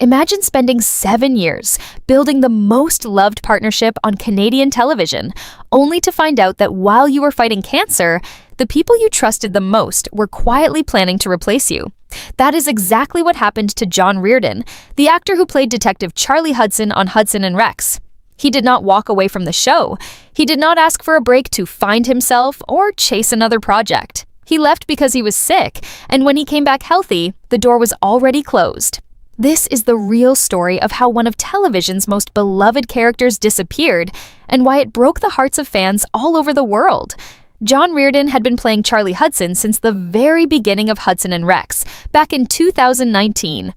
Imagine spending 7 years building the most loved partnership on Canadian television, only to find out that while you were fighting cancer, the people you trusted the most were quietly planning to replace you. That is exactly what happened to John Reardon, the actor who played Detective Charlie Hudson on Hudson Rex. He did not walk away from the show. He did not ask for a break to find himself or chase another project. He left because he was sick, and when he came back healthy, the door was already closed. This is the real story of how one of television's most beloved characters disappeared and why it broke the hearts of fans all over the world. John Reardon had been playing Charlie Hudson since the very beginning of Hudson and Rex, back in 2019.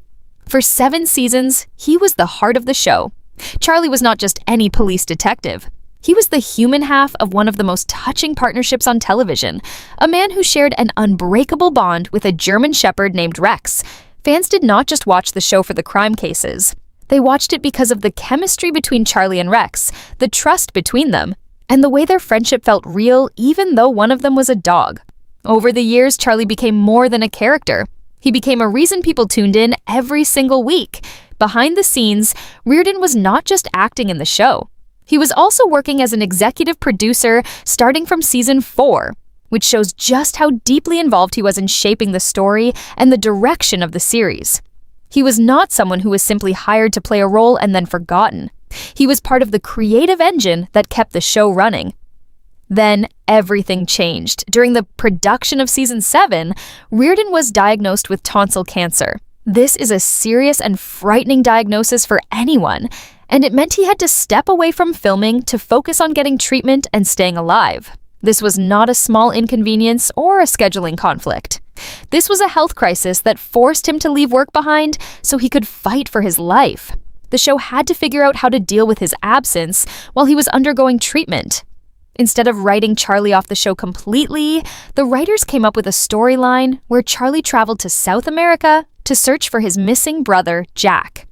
For 7 seasons, he was the heart of the show. Charlie was not just any police detective. He was the human half of one of the most touching partnerships on television, a man who shared an unbreakable bond with a German shepherd named Rex. Fans did not just watch the show for the crime cases. They watched it because of the chemistry between Charlie and Rex, the trust between them, and the way their friendship felt real even though one of them was a dog. Over the years, Charlie became more than a character. He became a reason people tuned in every single week. Behind the scenes, Reardon was not just acting in the show. He was also working as an executive producer starting from season 4, which shows just how deeply involved he was in shaping the story and the direction of the series. He was not someone who was simply hired to play a role and then forgotten. He was part of the creative engine that kept the show running. Then everything changed. During the production of season 7, Reardon was diagnosed with tonsil cancer. This is a serious and frightening diagnosis for anyone, and it meant he had to step away from filming to focus on getting treatment and staying alive. This was not a small inconvenience or a scheduling conflict. This was a health crisis that forced him to leave work behind so he could fight for his life. The show had to figure out how to deal with his absence while he was undergoing treatment. Instead of writing Charlie off the show completely, the writers came up with a storyline where Charlie traveled to South America to search for his missing brother, Jack.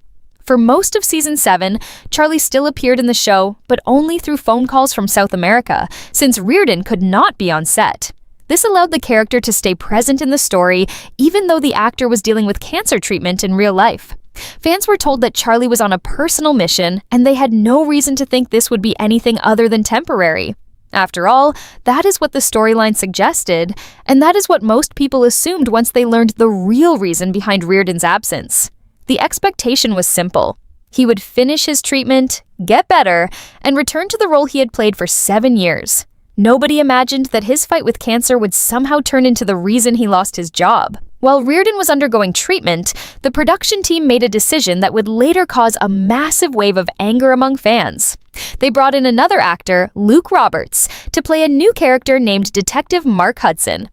For most of season 7, Charlie still appeared in the show, but only through phone calls from South America, since Reardon could not be on set. This allowed the character to stay present in the story, even though the actor was dealing with cancer treatment in real life. Fans were told that Charlie was on a personal mission, and they had no reason to think this would be anything other than temporary. After all, that is what the storyline suggested, and that is what most people assumed once they learned the real reason behind Reardon's absence. The expectation was simple. He would finish his treatment, get better, and return to the role he had played for 7 years. Nobody imagined that his fight with cancer would somehow turn into the reason he lost his job. While Reardon was undergoing treatment, the production team made a decision that would later cause a massive wave of anger among fans. They brought in another actor, Luke Roberts, to play a new character named Detective Mark Hudson.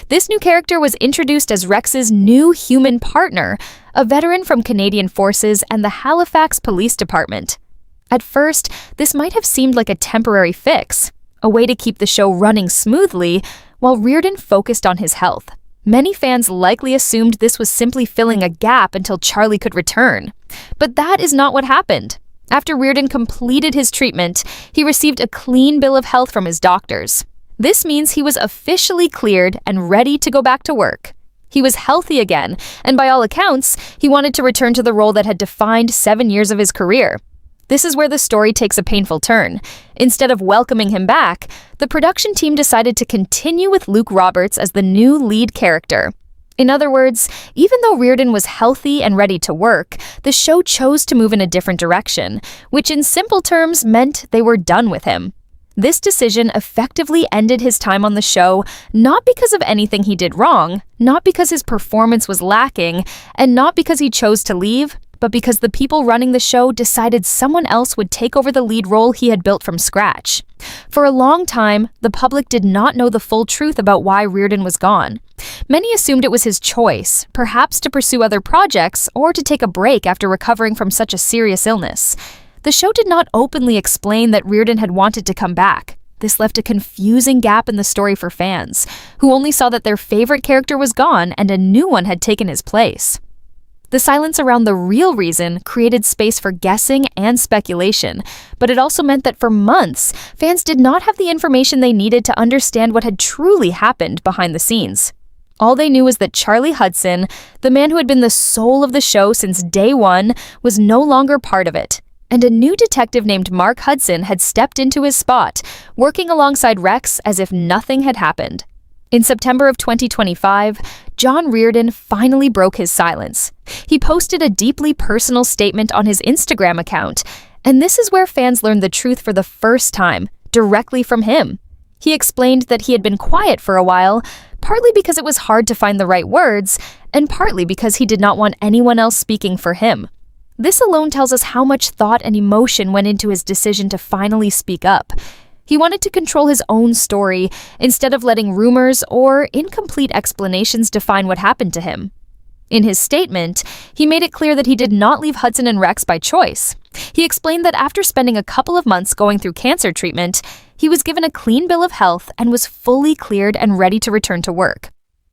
This new character was introduced as Rex's new human partner, a veteran from Canadian Forces and the Halifax Police Department. At first, this might have seemed like a temporary fix, a way to keep the show running smoothly while Reardon focused on his health. Many fans likely assumed this was simply filling a gap until Charlie could return. But that is not what happened. After Reardon completed his treatment, he received a clean bill of health from his doctors. This means he was officially cleared and ready to go back to work. He was healthy again, and by all accounts, he wanted to return to the role that had defined 7 years of his career. This is where the story takes a painful turn. Instead of welcoming him back, the production team decided to continue with Luke Roberts as the new lead character. In other words, even though Reardon was healthy and ready to work, the show chose to move in a different direction, which in simple terms meant they were done with him. This decision effectively ended his time on the show, not because of anything he did wrong, not because his performance was lacking, and not because he chose to leave, but because the people running the show decided someone else would take over the lead role he had built from scratch. For a long time, the public did not know the full truth about why Reardon was gone. Many assumed it was his choice, perhaps to pursue other projects or to take a break after recovering from such a serious illness. The show did not openly explain that Reardon had wanted to come back. This left a confusing gap in the story for fans, who only saw that their favorite character was gone and a new one had taken his place. The silence around the real reason created space for guessing and speculation, but it also meant that for months, fans did not have the information they needed to understand what had truly happened behind the scenes. All they knew was that Charlie Hudson, the man who had been the soul of the show since day one, was no longer part of it. And a new detective named Mark Hudson had stepped into his spot, working alongside Rex as if nothing had happened. In September of 2025, John Reardon finally broke his silence. He posted a deeply personal statement on his Instagram account, and this is where fans learned the truth for the first time, directly from him. He explained that he had been quiet for a while, partly because it was hard to find the right words, and partly because he did not want anyone else speaking for him. This alone tells us how much thought and emotion went into his decision to finally speak up. He wanted to control his own story instead of letting rumors or incomplete explanations define what happened to him. In his statement, he made it clear that he did not leave Hudson and Rex by choice. He explained that after spending a couple of months going through cancer treatment, he was given a clean bill of health and was fully cleared and ready to return to work.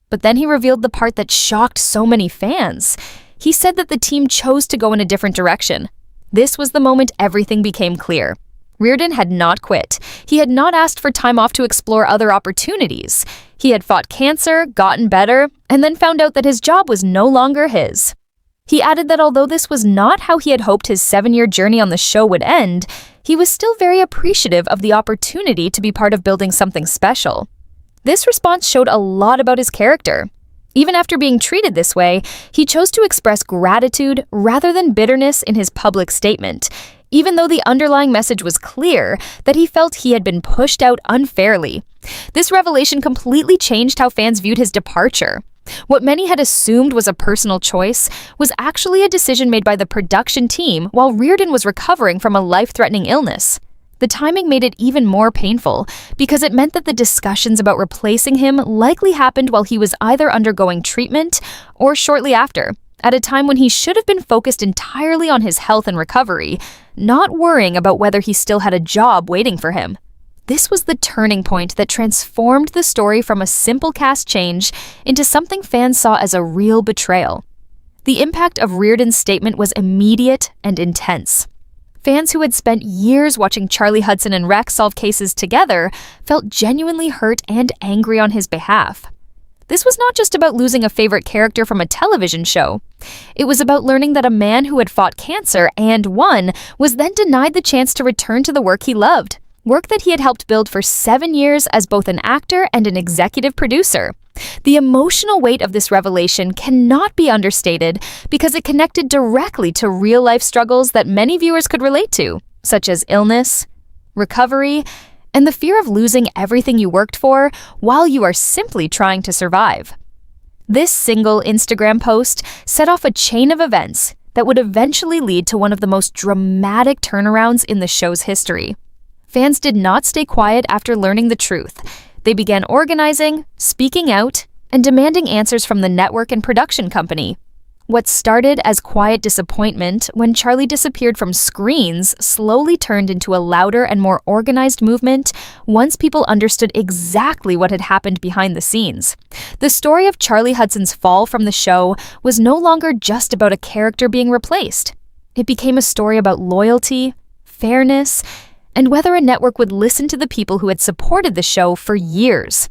But then he revealed the part that shocked so many fans. He said that the team chose to go in a different direction. This was the moment everything became clear. Reardon had not quit. He had not asked for time off to explore other opportunities. He had fought cancer, gotten better, and then found out that his job was no longer his. He added that although this was not how he had hoped his 7-year journey on the show would end, he was still very appreciative of the opportunity to be part of building something special. This response showed a lot about his character. Even after being treated this way, he chose to express gratitude rather than bitterness in his public statement, even though the underlying message was clear that he felt he had been pushed out unfairly. This revelation completely changed how fans viewed his departure. What many had assumed was a personal choice was actually a decision made by the production team while Reardon was recovering from a life-threatening illness. The timing made it even more painful because it meant that the discussions about replacing him likely happened while he was either undergoing treatment or shortly after, at a time when he should have been focused entirely on his health and recovery, not worrying about whether he still had a job waiting for him. This was the turning point that transformed the story from a simple cast change into something fans saw as a real betrayal. The impact of Reardon's statement was immediate and intense. Fans who had spent years watching Charlie Hudson and Rex solve cases together felt genuinely hurt and angry on his behalf. This was not just about losing a favorite character from a television show. It was about learning that a man who had fought cancer and won was then denied the chance to return to the work he loved, work that he had helped build for 7 years as both an actor and an executive producer. The emotional weight of this revelation cannot be understated because it connected directly to real-life struggles that many viewers could relate to, such as illness, recovery, and the fear of losing everything you worked for while you are simply trying to survive. This single Instagram post set off a chain of events that would eventually lead to one of the most dramatic turnarounds in the show's history. Fans did not stay quiet after learning the truth. They began organizing, speaking out, and demanding answers from the network and production company. What started as quiet disappointment when Charlie disappeared from screens slowly turned into a louder and more organized movement once people understood exactly what had happened behind the scenes. The story of Charlie Hudson's fall from the show was no longer just about a character being replaced. It became a story about loyalty, fairness, and whether a network would listen to the people who had supported the show for years.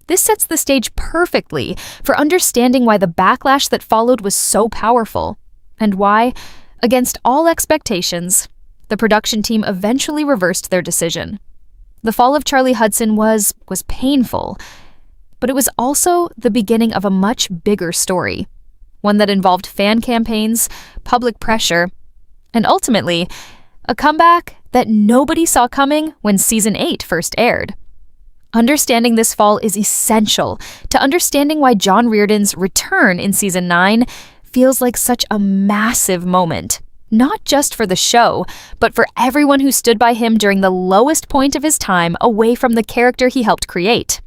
This sets the stage perfectly for understanding why the backlash that followed was so powerful, and why, against all expectations, the production team eventually reversed their decision. The fall of Charlie Hudson was painful, but it was also the beginning of a much bigger story, one that involved fan campaigns, public pressure, and ultimately, a comeback that nobody saw coming when Season 8 first aired. Understanding this fall is essential to understanding why John Reardon's return in Season 9 feels like such a massive moment, not just for the show, but for everyone who stood by him during the lowest point of his time away from the character he helped create.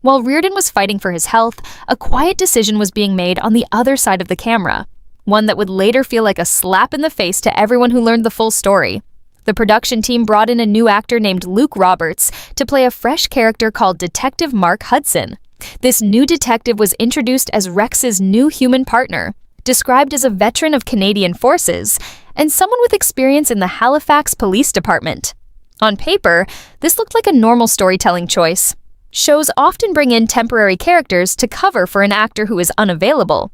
While Reardon was fighting for his health, a quiet decision was being made on the other side of the camera, one that would later feel like a slap in the face to everyone who learned the full story. The production team brought in a new actor named Luke Roberts to play a fresh character called Detective Mark Hudson. This new detective was introduced as Rex's new human partner, described as a veteran of Canadian forces, and someone with experience in the Halifax Police Department. On paper, this looked like a normal storytelling choice. Shows often bring in temporary characters to cover for an actor who is unavailable.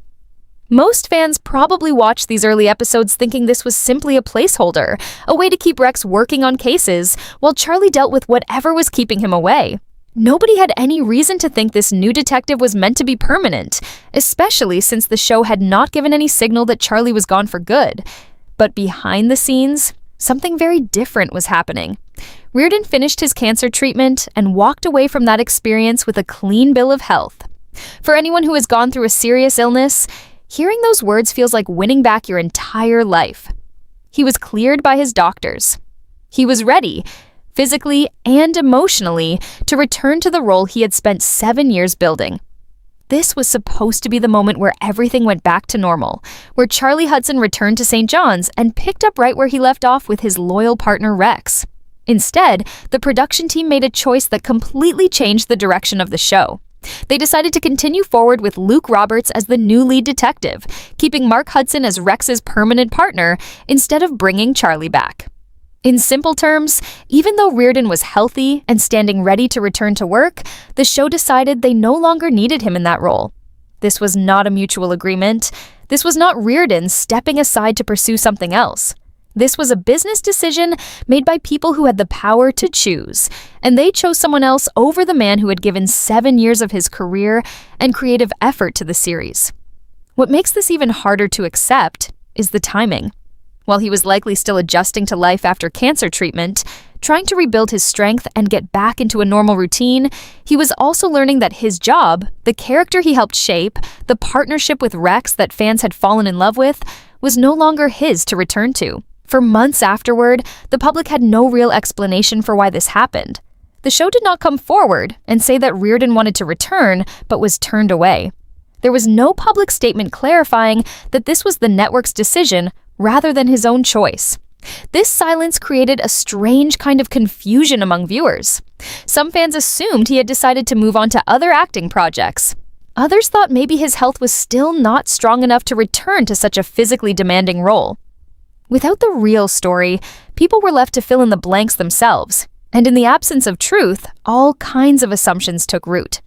Most fans probably watched these early episodes thinking this was simply a placeholder, a way to keep Rex working on cases, while Charlie dealt with whatever was keeping him away. Nobody had any reason to think this new detective was meant to be permanent, especially since the show had not given any signal that Charlie was gone for good. But behind the scenes, something very different was happening. Reardon finished his cancer treatment and walked away from that experience with a clean bill of health. For anyone who has gone through a serious illness, hearing those words feels like winning back your entire life. He was cleared by his doctors. He was ready, physically and emotionally, to return to the role he had spent 7 years building. This was supposed to be the moment where everything went back to normal, where Charlie Hudson returned to St. John's and picked up right where he left off with his loyal partner Rex. Instead, the production team made a choice that completely changed the direction of the show. They decided to continue forward with Luke Roberts as the new lead detective, keeping Mark Hudson as Rex's permanent partner instead of bringing Charlie back. In simple terms, even though Reardon was healthy and standing ready to return to work, the show decided they no longer needed him in that role. This was not a mutual agreement. This was not Reardon stepping aside to pursue something else. This was a business decision made by people who had the power to choose, and they chose someone else over the man who had given 7 years of his career and creative effort to the series. What makes this even harder to accept is the timing. While he was likely still adjusting to life after cancer treatment, trying to rebuild his strength and get back into a normal routine, he was also learning that his job, the character he helped shape, the partnership with Rex that fans had fallen in love with, was no longer his to return to. For months afterward, the public had no real explanation for why this happened. The show did not come forward and say that Reardon wanted to return, but was turned away. There was no public statement clarifying that this was the network's decision rather than his own choice. This silence created a strange kind of confusion among viewers. Some fans assumed he had decided to move on to other acting projects. Others thought maybe his health was still not strong enough to return to such a physically demanding role. Without the real story, people were left to fill in the blanks themselves, and in the absence of truth, all kinds of assumptions took root.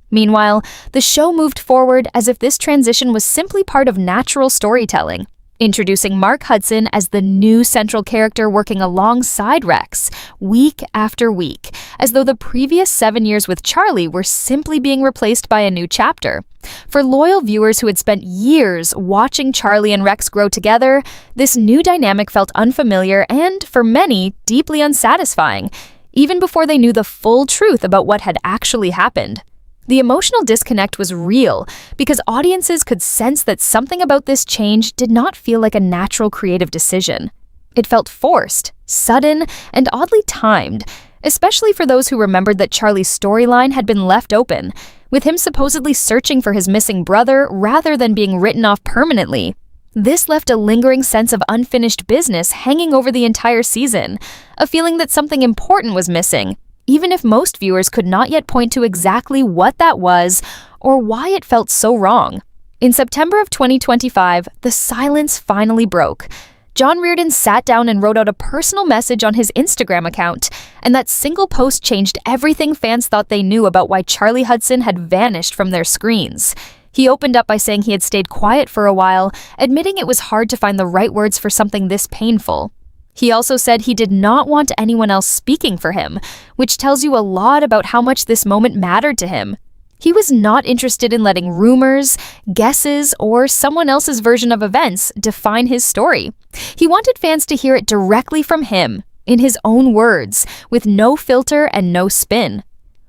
Meanwhile, the show moved forward as if this transition was simply part of natural storytelling, introducing Mark Hudson as the new central character working alongside Rex, week after week, as though the previous 7 years with Charlie were simply being replaced by a new chapter. For loyal viewers who had spent years watching Charlie and Rex grow together, this new dynamic felt unfamiliar and, for many, deeply unsatisfying, even before they knew the full truth about what had actually happened. The emotional disconnect was real because audiences could sense that something about this change did not feel like a natural creative decision. It felt forced, sudden, and oddly timed, especially for those who remembered that Charlie's storyline had been left open, with him supposedly searching for his missing brother rather than being written off permanently. This left a lingering sense of unfinished business hanging over the entire season, a feeling that something important was missing, even if most viewers could not yet point to exactly what that was or why it felt so wrong. In September of 2025, the silence finally broke. John Reardon sat down and wrote out a personal message on his Instagram account, and that single post changed everything fans thought they knew about why Charlie Hudson had vanished from their screens. He opened up by saying he had stayed quiet for a while, admitting it was hard to find the right words for something this painful. He also said he did not want anyone else speaking for him, which tells you a lot about how much this moment mattered to him. He was not interested in letting rumors, guesses, or someone else's version of events define his story. He wanted fans to hear it directly from him, in his own words, with no filter and no spin.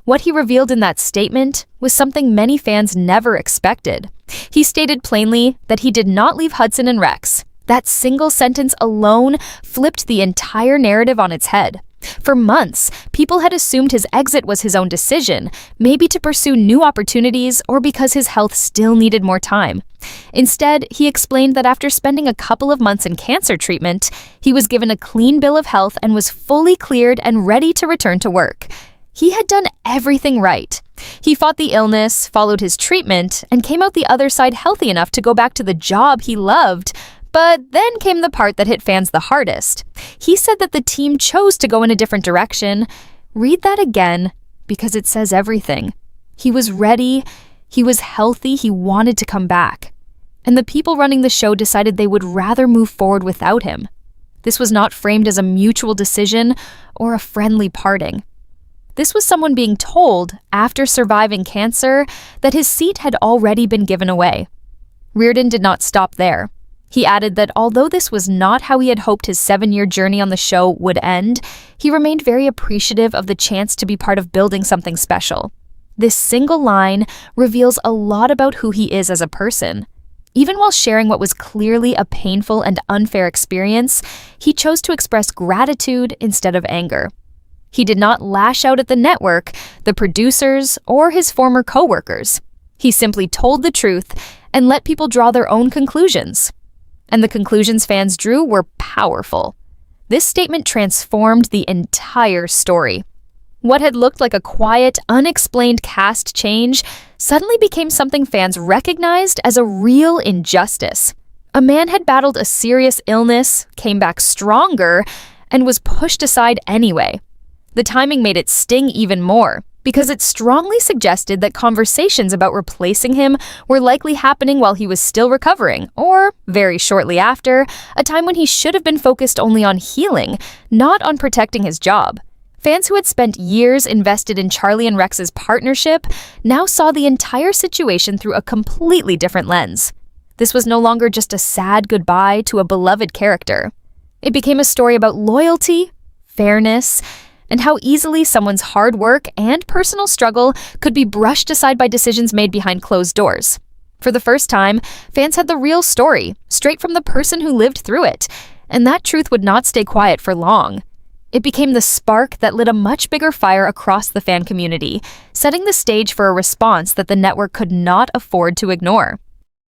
What he revealed in that statement was something many fans never expected. He stated plainly that he did not leave Hudson and Rex. That single sentence alone flipped the entire narrative on its head. For months, people had assumed his exit was his own decision, maybe to pursue new opportunities or because his health still needed more time. Instead, he explained that after spending a couple of months in cancer treatment, he was given a clean bill of health and was fully cleared and ready to return to work. He had done everything right. He fought the illness, followed his treatment, and came out the other side healthy enough to go back to the job he loved. But then came the part that hit fans the hardest. He said that the team chose to go in a different direction. Read that again. because it says everything. He was ready, he was healthy, he wanted to come back. And the people running the show decided they would rather move forward without him. This was not framed as a mutual decision or a friendly parting. This was someone being told, after surviving cancer, that his seat had already been given away. Reardon did not stop there. He added that although this was not how he had hoped his 7-year journey on the show would end, he remained very appreciative of the chance to be part of building something special. This single line reveals a lot about who he is as a person. Even while sharing what was clearly a painful and unfair experience, he chose to express gratitude instead of anger. He did not lash out at the network, the producers, or his former co-workers. He simply told the truth and let people draw their own conclusions. And the conclusions fans drew were powerful. This statement transformed the entire story. What had looked like a quiet, unexplained cast change suddenly became something fans recognized as a real injustice. A man had battled a serious illness, came back stronger, and was pushed aside anyway. The timing made it sting even more, because it strongly suggested that conversations about replacing him were likely happening while he was still recovering, or very shortly after, a time when he should have been focused only on healing, not on protecting his job. Fans who had spent years invested in Charlie and Rex's partnership now saw the entire situation through a completely different lens. This was no longer just a sad goodbye to a beloved character. It became a story about loyalty, fairness, and how easily someone's hard work and personal struggle could be brushed aside by decisions made behind closed doors. For the first time, fans had the real story, straight from the person who lived through it, and that truth would not stay quiet for long. It became the spark that lit a much bigger fire across the fan community, setting the stage for a response that the network could not afford to ignore.